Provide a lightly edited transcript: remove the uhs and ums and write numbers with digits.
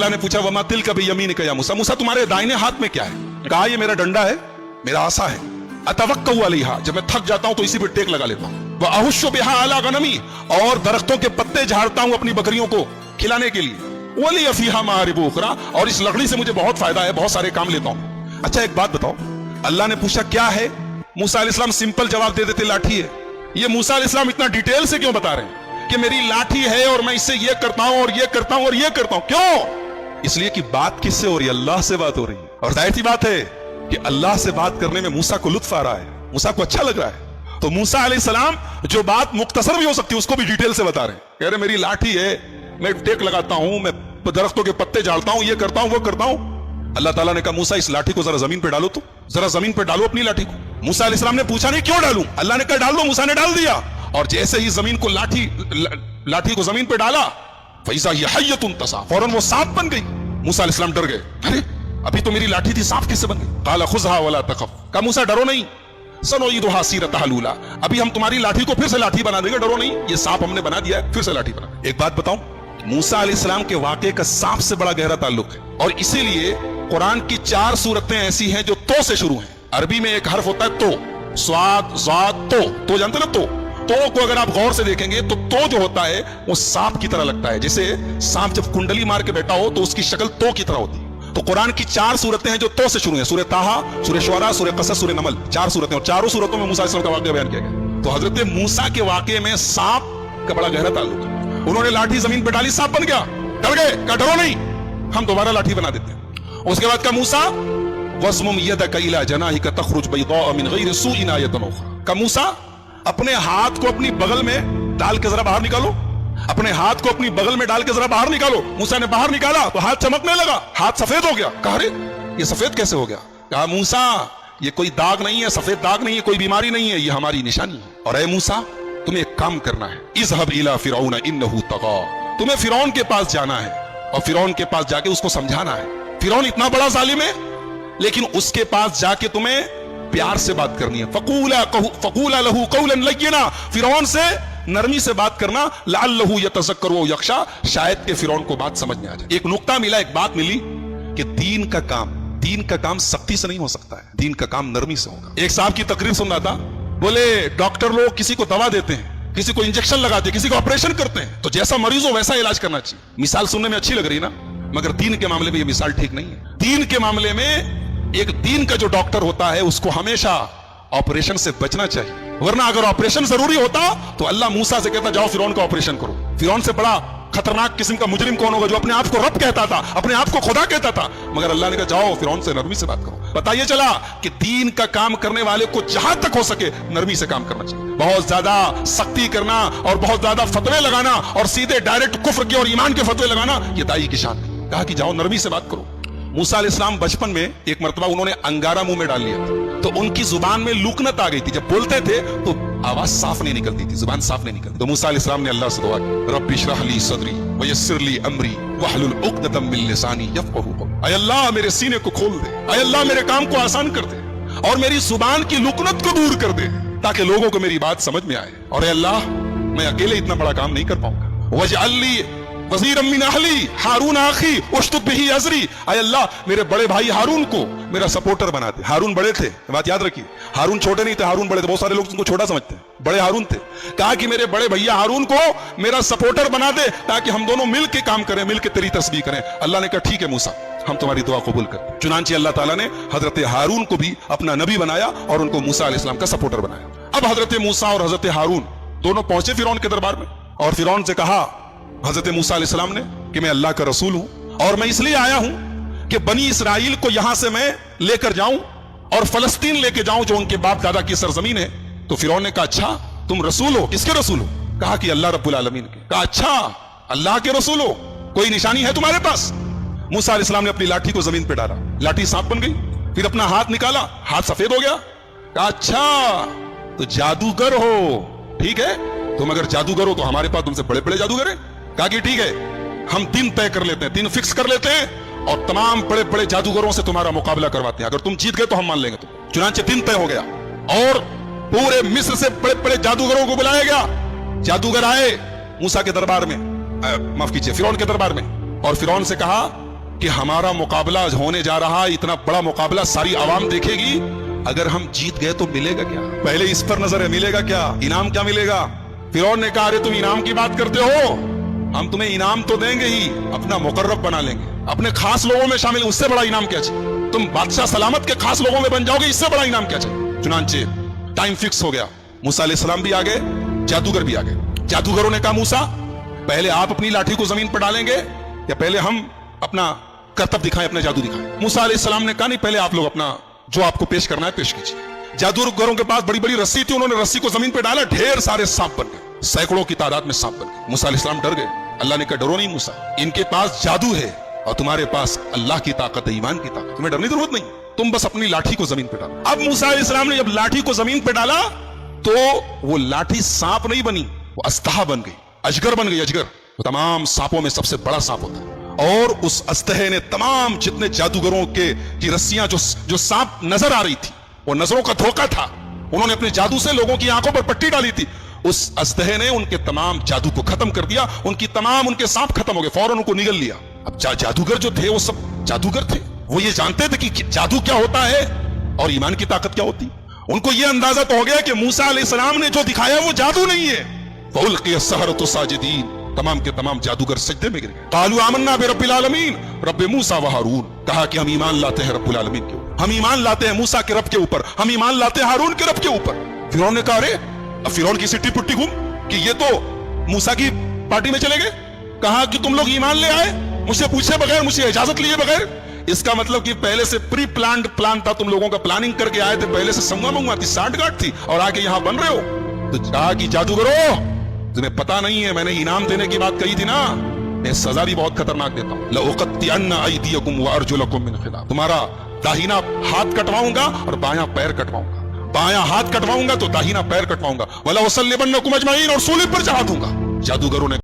अल्लाह ने पूछा वमा तिल कभी यमीन का या मूसा, मूसा तुम्हारे दाहिने हाथ में क्या है? कहा ये मेरा डंडा है, मेरा आसा है। अतवक्कउ अलैहा, जब मैं थक जाता हूं तो इसी पे टेक लगा लेता हूं। व अहुश्शु बिहा अला गनमी, और दरख्तों के पत्ते झाड़ता हूं अपनी बकरियों को खिलाने के लिए। वली फीहा मारिब उखरा, और इस लकड़ी से मुझे बहुत फायदा है, बहुत सारे काम लेता हूं। अच्छा एक बात बताओ, अल्लाह ने पूछा क्या है, मूसा अलैहिस्सलाम सिंपल जवाब दे देते लाठी है। ये मूसा अलैहिस्सलाम इतना डिटेल से क्यों बता रहे हैं कि मेरी लाठी है और मैं इससे ये करता हूं और ये करता हूं और ये करता हूं? क्यों? इसलिए कि बात किससे हो रही है? अल्लाह से बात हो रही है। और जाहिर सी बात है कि अल्लाह से बात करने में मूसा को लुत्फ आ रहा है, मूसा को अच्छा लग रहा है। तो मूसा अलैहिस्सलाम जो बात मुख्तसर भी हो सकती है उसको भी डिटेल से बता रहे हैं। कह रहे मेरी लाठी है, मैं टेक लगाता हूं, मैं दरख्तों के पत्ते झाड़ता हूं, ये करता हूं, वो करता हूं। अल्लाह ताला ने कहा मूसा इस लाठी को जरा जमीन पे डालो, तो जरा जमीन पे डालो अपनी लाठी को। मूसा अलैहिस्सलाम ने पूछा नहीं क्यों डालूं, अल्लाह ने कहा डाल दो, मूसा ने डाल दिया। और जैसे ही जमीन को लाठी को जमीन पे डाला, फैज़ा हिय हय्यतुन तसा, फौरन वो सांप बन गई। मूसा अलैहिस्सलाम डर गए, अरे अभी तो मेरी लाठी थी, सांप कैसे बन गई? काला खुज़हा वला तखफ, कहा मूसा डरो नहीं, सनुईदुहा सीरतहा लूला, अभी हम तुम्हारी लाठी को फिर से लाठी बना देंगे, डरो नहीं, ये सांप हमने बना दिया है, फिर से लाठी बना। एक बात बताऊं, मूसा अलैहिस्सलाम के वाक़े का सांप से बड़ा गहरा ताल्लुक है, और इसीलिए कुरान की 4 सूरतें ऐसी हैं जो तो से शुरू हैं। अरबी में एक हर्फ होता है तो, स्वाद ज़ाद तो जानते ना, तो को अगर आप गौर से देखेंगे तो जो होता है वो सांप की तरह लगता है। जैसे सांप जब कुंडली मार के बैठा हो तो उसकी शक्ल तो की तरह होती है। तो कुरान की 4 सूरतें हैं जो तो से शुरू हैं, सूरह ताहा, सूरह शुअरा, सूरह क़सस, सूरह नमल, 4 सूरतें, और चारों सूरतों में मूसा अलैहिस्सलाम का वाक़या बयान किया गया। तो हजरत मूसा के वाक़े में सांप का बड़ा गहरा ताल्लुक है। उन्होंने लाठी जमीन पर डाली, सांप बन गया, डर गए, कहा डरो नहीं, हम दोबारा लाठी बना देते हैं। उसके बाद का मूसा वज़्मुम यदका इला जनाहिका तख़रुज बैज़ा मिन गैरि सूइन आयतन उख़रा, का मूसा अपने हाथ को अपनी बगल में डाल के जरा बाहर निकालो, अपने हाथ को अपनी बगल में डाल के जरा बाहर निकालो। मूसा ने बाहर निकाला तो हाथ चमकने लगा, हाथ सफेद हो गया। कहा अरे ये सफेद कैसे हो गया? कहा मूसा ये कोई दाग नहीं है, सफेद दाग नहीं है, कोई बीमारी नहीं है, ये हमारी निशानी है। और ऐ मूसा तुम्हें एक काम करना है, इज़हब इला फिरौन इन्नहु तग़ा, तुम्हें फिरौन के पास जाना है और फिरौन के पास जाके उसको समझाना है। फिरौन इतना बड़ा जालिम है, लेकिन उसके पास जाके तुम्हें प्यार से बात करनी है। फकूला लहू कौलन लय्यिना, फिरौन से नरमी से बात करना, लअल्लहु यतज़क्करु व यख्शा, शायद के फिरौन को बात समझ में आ जाए। एक नुक्ता मिला, एक बात मिली कि दीन का काम सख्ती से नहीं हो सकता है, दीन का काम नरमी से होगा। एक साहब की तकरीर सुन रहा था, बोले डॉक्टर लोग किसी को दवा देते हैं, किसी को इंजेक्शन लगाते हैं, किसी को ऑपरेशन करते हैं, तो जैसा मरीज हो वैसा इलाज करना चाहिए। मिसाल सुनने में अच्छी लग रही ना, मगर दीन के मामले में ये मिसाल ठीक नहीं है। दीन के मामले में एक दीन का जो डॉक्टर होता है उसको हमेशा ऑपरेशन से बचना चाहिए, वरना अगर ऑपरेशन जरूरी होता तो अल्लाह मूसा से कहता जाओ फिरौन का ऑपरेशन करो। फिरौन से बड़ा खतरनाक किस्म का मुजरिम कौन होगा जो अपने आप को रब कहता था, अपने आप को खुदा कहता था, मगर अल्लाह ने कहा जाओ फिरौन से नरमी से बात करो। बताइए चला कि दीन का काम करने वाले को जहां तक हो सके नरमी से काम करना चाहिए। बहुत ज्यादा सख्ती करना और बहुत ज्यादा फतवे लगाना और सीधे डायरेक्ट कुफ्र के और ईमान के फतवे लगाना, ये दाई की शान नहीं। कहा कि जाओ नरमी से बात करो। मूसा अलैहिस्सलाम बचपन में एक मर्तबा उन्होंने अंगारा मुंह में डाल लिया था, तो उनकी जुबान में लूकनत आ गई थी। जब बोलते थे तो आवाज साफ नहीं निकलती थी, जुबान साफ नहीं निकलती। तो मूसा अलैहिस्सलाम ने अल्लाह से दुआ की, रब्बि इश्रह ली सदरी व यस्सिर ली अमरी वहलुल उक़दतम मिन लिसानी यफ़क़हू क़ौली, ऐ अल्लाह मेरे सीने को खोल दे, ऐ अल्लाह मेरे काम को आसान कर दे और मेरी जुबान की लूकनत को दूर कर दे, ताकि लोगों को मेरी बात समझ में आए। और ऐ अल्लाह मैं अकेले इतना बड़ा काम नहीं कर पाऊंगा। वजअल ली वज़ीरम मिन अहली हारून आखी उश्तुद बिही अज़री, ऐ अल्लाह मेरे बड़े भाई हारून को मेरा सपोर्टर बना दे। हारून बड़े थे, बात याद रखिए, हारून छोटे नहीं थे, हारून बड़े थे। बहुत सारे लोग उनको छोटा समझते हैं, बड़े हारून थे। कहा कि मेरे बड़े भैया हारून को मेरा सपोर्टर बना दे ताकि हम दोनों मिल के काम करें, मिल के तेरी तस्बीह करें। अल्लाह ने कहा ठीक है मूसा, हम तुम्हारी दुआ कबूल करते। चुनांचे अल्लाह ताला ने हजरत हारून को भी अपना नबी बनाया और उनको मूसा अलैहिस्सलाम का सपोर्टर बनाया। अब हजरत मूसा और हजरत हारून दोनों पहुंचे फिरौन के दरबार में, और फिरौन से कहा हजरत मूसा अलैहिस्सलाम ने कि मैं अल्लाह का रसूल हूं और मैं इसलिए आया हूं कि बनी इसराइल को यहां से मैं लेकर जाऊं और फलस्तीन लेके जाऊं जो उनके बाप दादा की सरजमीन है। तो फिरौन ने कहा अच्छा तुम रसूल हो, किसके रसूल हो? कहा कि अल्लाह रब्बुल आलमीन के। कहा अच्छा अल्लाह के रसूल हो, कोई निशानी है तुम्हारे पास? मूसा अलैहिस्सलाम ने अपनी लाठी को जमीन पे डाला, लाठी सांप बन गई। फिर अपना हाथ निकाला, हाथ सफेद हो गया। कहा अच्छा तो जादूगर हो, ठीक है, तुम अगर जादूगर हो तो हमारे पास तुमसे बड़े बड़े जादूगर हैं। कहा कि ठीक है, हम दिन तय कर लेते हैं, दिन फिक्स कर लेते हैं और तमाम बड़े बड़े जादूगरों से तुम्हारा मुकाबला करवाते हैं, अगर तुम जीत गए तो हम मान लेंगे तुम। चुनांचे दिन तय हो गया और पूरे मिस्र से बड़े बड़े जादूगरों को बुलाया गया। जादूगर आए मूसा के दरबार में, माफ कीजिए फिरौन के दरबार में, और फिरौन से कहा کہ ہمارا مقابلہ ہونے جا رہا ہے, اتنا بڑا مقابلہ ساری عوام دیکھے گی, اگر ہم جیت گئے تو ملے گا کیا؟ پہلے اس پر نظر ہے, ملے گا کیا, انعام کیا ملے گا؟ فرعون نے کہا ارے تم انعام کی بات کرتے ہو, ہم تمہیں انعام تو دیں گے ہی, اپنا مقرب بنا لیں گے, اپنے خاص لوگوں میں شامل, اس سے بڑا انعام کیا چاہیے؟ تم بادشاہ سلامت کے خاص لوگوں میں بن جاؤ گے, اس سے بڑا انعام کیا چاہیے؟ چنانچہ ٹائم فکس ہو گیا, موسیٰ علیہ السلام بھی آ گئے, جادوگر بھی آ گئے. جادوگروں نے کہا موسیٰ پہلے آپ اپنی لاٹھی کو زمین پر ڈالیں گے یا پہلے ہم اپنا کرتب دکھائیں, اپنے جادو دکھائیں؟ موسیٰ علیہ السلام نے کہا نہیں, پہلے آپ لوگ اپنا جو آپ کو پیش کرنا ہے پیش کیجیے. جادوگروں کے پاس بڑی بڑی رسی تھی, انہوں نے رسی کو زمین پہ ڈالا, ڈھیر سارے سانپ بن گئے, سینکڑوں کی تعداد میں سانپ بن گئے. موسیٰ علیہ السلام ڈر گئے. اللہ نے کہا ڈرو نہیں موسیٰ, ان کے پاس جادو ہے اور تمہارے پاس اللہ کی طاقت ہے, ایمان کی طاقت, تمہیں ڈرنے کی ضرورت نہیں, تم بس اپنی لاٹھی کو زمین پہ ڈالو. اب موسیٰ علیہ السلام نے جب لاٹھی کو زمین پہ ڈالا تو وہ لاٹھی سانپ نہیں بنی, وہ استہا بن گئی, اجگر بن گئی. اجگر تمام سانپوں میں سب سے بڑا سانپ ہوتا ہے, اور اس استہے نے تمام جتنے جادوگروں کی رسیاں جو سانپ نظر آ رہی تھی, وہ نظروں کا دھوکہ تھا, انہوں نے اپنے جادو سے لوگوں کی آنکھوں پر پٹی ڈالی تھی, اس استہے نے ان کے تمام جادو کو ختم کر دیا, ان کے سانپ ختم ہو گئے, فوراً ان کو نگل لیا. اب جادوگر جو تھے وہ سب جادوگر تھے, وہ یہ جانتے تھے کہ جادو کیا ہوتا ہے اور ایمان کی طاقت کیا ہوتی. ان کو یہ اندازہ تو ہو گیا کہ موسیٰ علیہ السلام نے جو دکھایا وہ جادو نہیں ہے. فَأُلْقِيَ السَّحَرَةُ سَاجِدِينَ, تمام کے تمام جادوگر سجدے میں گر گئے. قَالُوا آمَنَّا بِرَبِّ الْعَالَمِينَ, رب موسیٰ و ہارون, کہا کہ ہم ایمان لاتے ہیں رب العالمین کے اوپر, ہم ایمان لاتے ہیں موسیٰ کے رب کے اوپر, ہم ایمان لاتے ہیں ہارون کے رب کے اوپر. فرعون نے کہا ارے, اب فرعون کی سٹی پٹی گھوم کہ یہ تو موسیٰ کی پارٹی میں چلے گئے. کہا کہ تم لوگ ایمان لے آئے مجھ سے پوچھے بغیر, مجھ سے اجازت لیے بغیر, اس کا مطلب کہ پہلے سے پری پلانڈ پلان تھا, تم لوگوں کا پلاننگ کر کے آئے تھے, پہلے سے سنگا منگوا تھی, سانٹھ گاٹھ تھی, اور آ کے یہاں بن رہے ہو. تو کہا کہ جادوگرو تمہیں پتا نہیں ہے, میں نے انعام دینے کی بات کہی تھی نا, میں سزا بھی بہت خطرناک دیتا ہوں. لَأُقَطِّعَنَّ أَيْدِيَكُمْ وَأَرْجُلَكُمْ مِنْ خِلَافٍ, تمہارا داہنا ہاتھ کٹواؤں گا اور بایاں پیر کٹواؤں گا, بایاں ہاتھ کٹواؤں گا تو داہنا پیر کٹواؤں گا. وَلَأُصَلِّبَنَّكُمْ أَجْمَعِينَ, اور سولی پر چڑھا دوں گا. جادوگروں نے